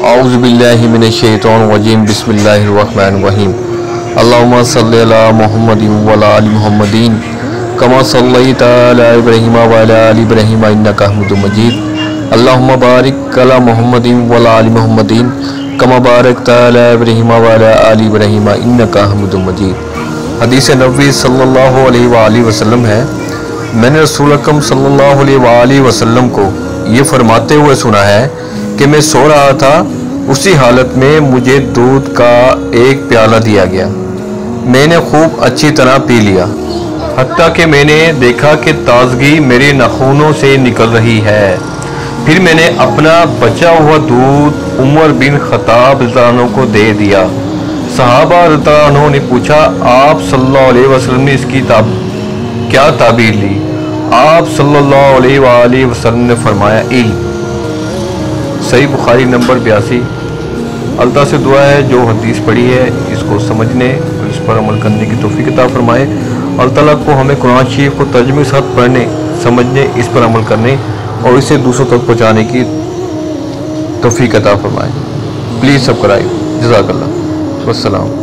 اعوذ باللہ من الشیطان الرجیم بسم اللہ الرحمن الرحیم اللہم صلی علی محمد وعلی آل محمد کما صلیت علی ابراہیم وعلی آل ابراہیم انکا حمید مجید اللہم بارک علی محمد وعلی آل محمد کما بارکت علی ابراہیم وعلی آل ابراہیم انکا حمید مجید۔ حدیث نبوی صلی اللہ علیہ وآلہ وسلم ہے، میں نے رسول اکرم صلی اللہ علیہ وآلہ وسلم کو یہ فرماتے ہوئے سنا ہے کہ میں سو رہا تھا، اسی حالت میں مجھے دودھ کا ایک پیالہ دیا گیا، میں نے خوب اچھی طرح پی لیا، حتیٰ کہ میں نے دیکھا کہ تازگی میرے ناخنوں سے نکل رہی ہے۔ پھر میں نے اپنا بچا ہوا دودھ عمر بن خطاب رضی اللہ عنہ کو دے دیا۔ صحابہ رضی اللہ عنہ نے پوچھا، آپ صلی اللہ علیہ وسلم نے اس کی کیا تعبیر لی؟ آپ صلی اللہ علیہ وآلہ وسلم نے فرمایا علم۔ صحیح بخاری نمبر 82۔ اللہ سے دعا ہے جو حدیث پڑھی ہے اس کو سمجھنے اور اس پر عمل کرنے کی توفیق عطا فرمائے۔ اللہ تعالیٰ کو ہمیں قرآن شریف کو ترجمے کے ساتھ پڑھنے، سمجھنے، اس پر عمل کرنے اور اسے دوسروں تک پہنچانے کی توفیق عطا فرمائے۔ Please subscribe. جزاک اللہ، والسلام۔